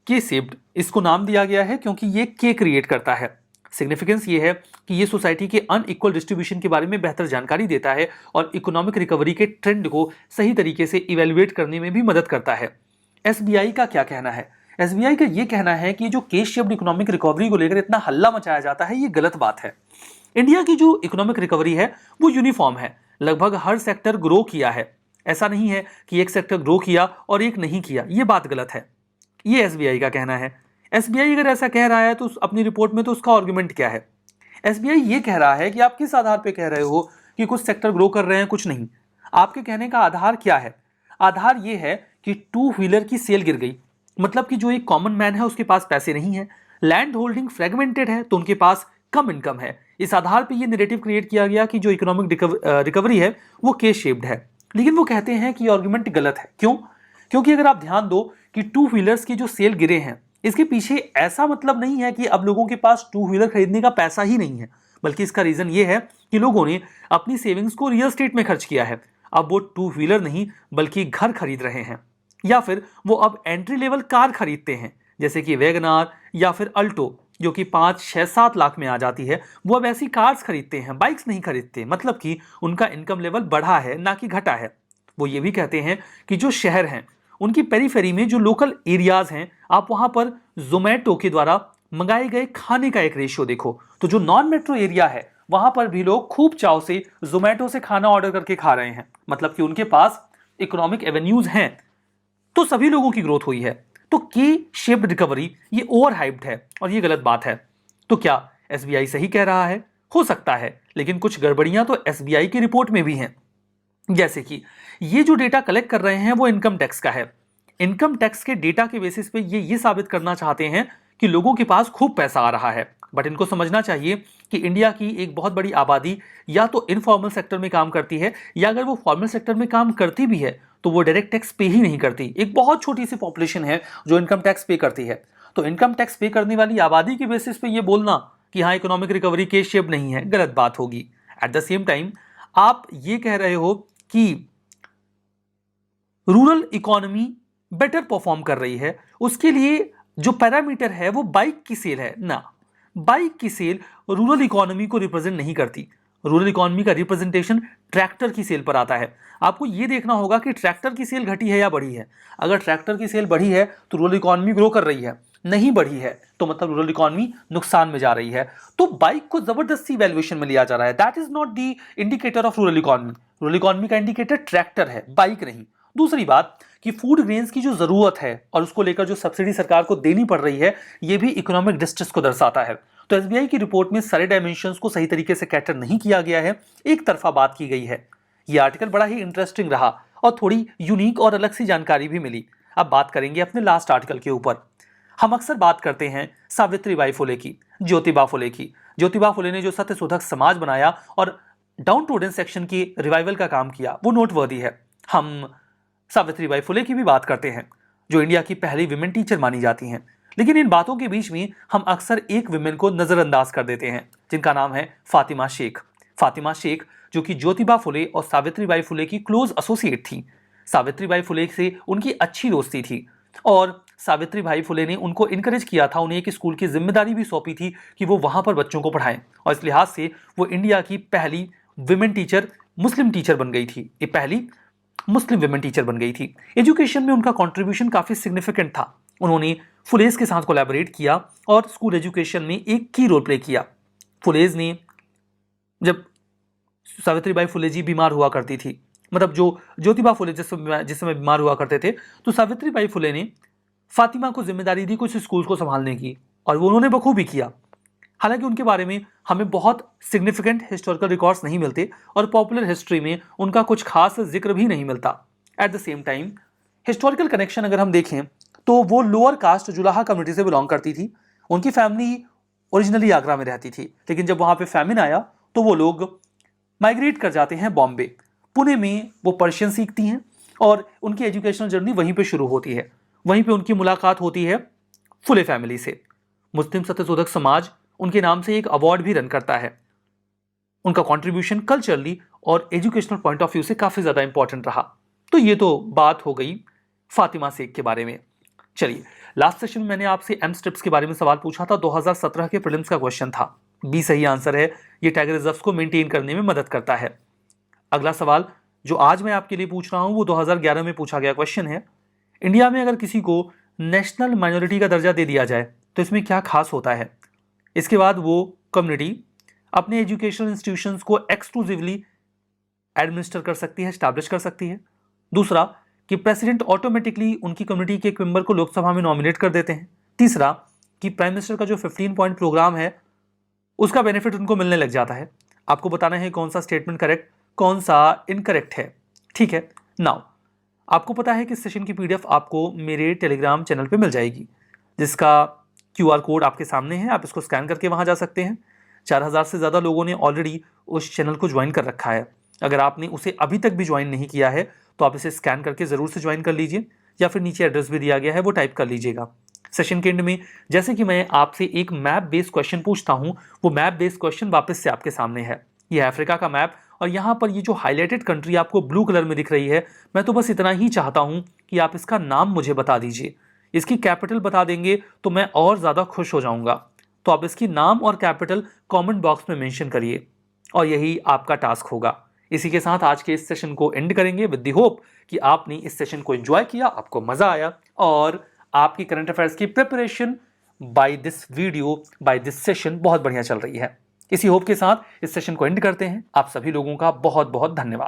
के शेप्ड इसको नाम दिया गया है क्योंकि ये के क्रिएट करता है। सिग्निफिकेंस ये है कि ये सोसाइटी के अनइक्वल डिस्ट्रीब्यूशन के बारे में बेहतर जानकारी देता है और इकोनॉमिक रिकवरी के ट्रेंड को सही तरीके से इवेल्युएट करने में भी मदद करता है। एसबीआई का क्या कहना है? एसबीआई का ये कहना है कि जो के शेप्ड इकोनॉमिक रिकवरी को लेकर इतना हल्ला मचाया जाता है ये गलत बात है। इंडिया की जो इकोनॉमिक रिकवरी है वो यूनिफॉर्म है, लगभग हर सेक्टर ग्रो किया है। ऐसा नहीं है कि एक सेक्टर ग्रो किया और एक नहीं किया, ये बात गलत है। ये एसबीआई का कहना है। एसबीआई अगर ऐसा कह रहा है तो अपनी रिपोर्ट में, तो उसका आर्गुमेंट क्या है? एसबीआई ये कह रहा है कि आप किस आधार पे कह रहे हो कि कुछ सेक्टर ग्रो कर रहे हैं कुछ नहीं। आपके कहने का आधार क्या है? आधार ये है कि 2 व्हीलर की सेल गिर गई, मतलब कि जो एक कॉमन मैन है उसके पास पैसे नहीं है, लैंड होल्डिंग फ्रेगमेंटेड है तो उनके पास कम इनकम है। इस आधार पे ये नैरेटिव क्रिएट किया गया कि जो इकोनॉमिक रिकवरी है वो के शेप्ड है। लेकिन वो कहते हैं कि आर्गुमेंट गलत है। क्यों? क्योंकि अगर आप ध्यान दो कि टू व्हीलर्स की जो सेल गिरे हैं, इसके पीछे ऐसा मतलब नहीं है कि अब लोगों के पास टू व्हीलर खरीदने का पैसा ही नहीं है, बल्कि इसका रीजन ये है कि लोगों ने अपनी सेविंग्स को रियल एस्टेट में खर्च किया है। अब वो टू व्हीलर नहीं बल्कि घर खरीद रहे हैं, या फिर वो अब एंट्री लेवल कार खरीदते हैं, जैसे कि वैगनार या फिर अल्टो, जो कि 5, 6, 7 लाख में आ जाती है। वो अब ऐसी कार्स खरीदते हैं, बाइक्स नहीं खरीदते। मतलब कि उनका इनकम लेवल बढ़ा है, ना कि घटा है। वो ये भी कहते हैं कि जो शहर हैं, उनकी पेरीफेरी में जो लोकल एरियाज हैं, आप वहां पर जोमेटो के द्वारा मंगाए गए खाने का एक रेशियो देखो, तो जो नॉन मेट्रो एरिया है वहां पर भी लोग खूब चाव से जोमेटो से खाना ऑर्डर करके खा रहे हैं। मतलब कि उनके पास इकोनॉमिक एवेन्यूज हैं, तो सभी लोगों की ग्रोथ हुई है। तो की शेप्ड रिकवरी ये ओवर हाइप्ड है और ये गलत बात है। तो क्या एसबीआई सही कह रहा है? हो सकता है, लेकिन कुछ गड़बड़ियां तो एसबीआई की रिपोर्ट में भी हैं। जैसे कि ये जो डेटा कलेक्ट कर रहे हैं वो इनकम टैक्स का है। इनकम टैक्स के डेटा के बेसिस पे ये साबित करना चाहते हैं कि लोगों के पास खूब पैसा आ रहा है। बट इनको समझना चाहिए कि इंडिया की एक बहुत बड़ी आबादी या तो इनफॉर्मल सेक्टर में काम करती है, या अगर वो फॉर्मल सेक्टर में काम करती भी है तो वो डायरेक्ट टैक्स पे ही नहीं करती। एक बहुत छोटी सी पॉपुलेशन है जो इनकम टैक्स पे करती है। तो इनकम टैक्स पे करने वाली आबादी के बेसिस पे ये बोलना कि हाँ इकोनॉमिक रिकवरी के शेप नहीं है, गलत बात होगी। एट द सेम टाइम आप ये कह रहे हो कि रूरल इकोनॉमी बेटर परफॉर्म कर रही है, उसके लिए जो पैरामीटर है वो बाइक की सेल है ना। बाइक की सेल रूरल इकोनॉमी को रिप्रेजेंट नहीं करती। रूरल इकोनॉमी का रिप्रेजेंटेशन ट्रैक्टर की सेल पर आता है। आपको यह देखना होगा कि ट्रैक्टर की सेल घटी है या बढ़ी है। अगर ट्रैक्टर की सेल बढ़ी है तो रूरल इकोनॉमी ग्रो कर रही है, नहीं बढ़ी है तो मतलब रूरल इकोनॉमी नुकसान में जा रही है। तो बाइक को जबरदस्ती वैल्यूएशन में लिया जा रहा है। That is not the indicator of rural economy. Rural economy का इंडिकेटर ट्रैक्टर है, बाइक नहीं। दूसरी बात कि फूड ग्रेन्स की जो जरूरत है और उसको लेकर जो सब्सिडी सरकार को देनी पड़ रही है, यह भी इकोनॉमिक डिस्ट्रेस को दर्शाता है। तो एसबीआई की रिपोर्ट में सारे डायमेंशंस को सही तरीके से कैटर नहीं किया गया है, एक तरफा बात की गई है। यह आर्टिकल बड़ा ही इंटरेस्टिंग रहा और थोड़ी यूनिक और अलग सी जानकारी भी मिली। अब बात करेंगे अपने लास्ट आर्टिकल के ऊपर। हम अक्सर बात करते हैं सावित्रीबाई फुले की, ज्योतिबा फुले की। ज्योतिबा फुले ने जो सत्यशोधक समाज बनाया और डाउन टू अर्थ सेक्शन की रिवाइवल का काम किया, वो नोटवर्दी है। हम सावित्रीबाई फुले की भी बात करते हैं, जो इंडिया की पहली विमेन टीचर मानी जाती हैं। लेकिन इन बातों के बीच में हम अक्सर एक विमेन को नजरअंदाज कर देते हैं, जिनका नाम है फातिमा शेख। फातिमा शेख जो कि ज्योतिबा फुले और सावित्रीबाई फुले की क्लोज एसोसिएट थी। सावित्रीबाई फुले से उनकी अच्छी दोस्ती थी और सावित्रीबाई फुले ने उनको इनकरेज किया था, उन्हें एक स्कूल की जिम्मेदारी भी सौंपी थी कि वो वहां पर बच्चों को पढ़ाएं। और इस लिहाज से वो इंडिया की पहली विमेन टीचर, मुस्लिम टीचर बन गई थी। ये पहली मुस्लिम विमेन टीचर बन गई थी। एजुकेशन में उनका कंट्रीब्यूशन काफी सिग्निफिकेंट था। उन्होंने फुलेज के साथ कोलैबोरेट किया और स्कूल एजुकेशन में एक की रोल प्ले किया। फुलेज ने, जब सावित्रीबाई फुले जी बीमार हुआ करती थी, मतलब जो ज्योतिबा फुले जिस समय बीमार हुआ करते थे, तो सावित्रीबाई फुले ने फातिमा को जिम्मेदारी दी कुछ स्कूल को संभालने की, और वो उन्होंने बखूबी किया। हालांकि उनके बारे में हमें बहुत सिग्निफिकेंट हिस्टोरिकल रिकॉर्ड्स नहीं मिलते और पॉपुलर हिस्ट्री में उनका कुछ खास जिक्र भी नहीं मिलता। At the same time historical connection अगर हम देखें तो वो लोअर कास्ट जुलाहा कम्युनिटी से बिलोंग करती थी। उनकी फैमिली ओरिजिनली आगरा में रहती थी, लेकिन जब वहां पे फैमिन आया तो वो लोग माइग्रेट कर जाते हैं बॉम्बे। पुणे में वो पर्शियन सीखती हैं और उनकी एजुकेशनल जर्नी वहीं पे शुरू होती है। वहीं पे उनकी मुलाकात होती है फुले फैमिली से। मुस्लिम सत्यशोधक समाज उनके नाम से एक अवार्ड भी रन करता है। उनका कंट्रीब्यूशन कल्चरली और एजुकेशनल पॉइंट ऑफ व्यू से काफी ज्यादा इंपॉर्टेंट रहा। तो ये तो बात हो गई फातिमा शेख के बारे में। चलिए, लास्ट सेशन में मैंने आपसे एम स्ट्रिप्स के बारे में सवाल पूछा था। 2017 के प्रीलिम्स का क्वेश्चन था। बी सही आंसर है। ये टाइगर रिजर्व्स को मेंटेन करने में मदद करता है। अगला सवाल जो आज मैं आपके लिए पूछ रहा हूं वो 2011 में पूछा गया क्वेश्चन है। इंडिया में अगर किसी को नेशनल माइनॉरिटी का दर्जा दे दिया जाए तो इसमें क्या खास होता है? इसके बाद वो कम्युनिटी अपने एजुकेशनल इंस्टीट्यूशंस को एक्सक्लूसिवली एडमिनिस्टर कर सकती है, स्टैब्लिश कर सकती है। दूसरा कि प्रेसिडेंट ऑटोमेटिकली उनकी कम्युनिटी के एक मेंबर को लोकसभा में नॉमिनेट कर देते हैं। तीसरा कि प्राइम मिनिस्टर का जो 15 पॉइंट प्रोग्राम है उसका बेनिफिट उनको मिलने लग जाता है। आपको बताना है कौन सा स्टेटमेंट करेक्ट, कौन सा इनकरेक्ट है। ठीक है, नाउ आपको पता है कि इस सेशन की पीडीएफ आपको मेरे टेलीग्राम चैनल पे मिल जाएगी, जिसका QR कोड आपके सामने है। आप इसको स्कैन करके वहां जा सकते हैं। 4000 से ज़्यादा लोगों ने ऑलरेडी उस चैनल को ज्वाइन कर रखा है। अगर आपने उसे अभी तक भी ज्वाइन नहीं किया है तो आप इसे स्कैन करके ज़रूर से ज्वाइन कर लीजिए। या फिर नीचे एड्रेस भी दिया गया है, वो टाइप कर लीजिएगा। सेशन के एंड में जैसे कि मैं आपसे एक मैप बेस्ड क्वेश्चन पूछता हूं, वो मैप बेस्ड क्वेश्चन वापस से आपके सामने है। ये अफ्रीका का मैप और यहाँ पर ये जो हाईलाइटेड कंट्री आपको ब्लू कलर में दिख रही है, मैं तो बस इतना ही चाहता हूं कि आप इसका नाम मुझे बता दीजिए। इसकी कैपिटल बता देंगे तो मैं और ज़्यादा खुश हो जाऊंगा। तो आप इसकी नाम और कैपिटल कमेंट बॉक्स में मेंशन करिए और यही आपका टास्क होगा। इसी के साथ आज के इस सेशन को एंड करेंगे विद द होप कि आपने इस सेशन को एंजॉय किया, आपको मजा आया और आपकी करंट अफेयर्स की preparation by this video, by this session बहुत बढ़िया चल रही है। इसी होप के साथ इस सेशन को एंड करते हैं। आप सभी लोगों का बहुत बहुत धन्यवाद।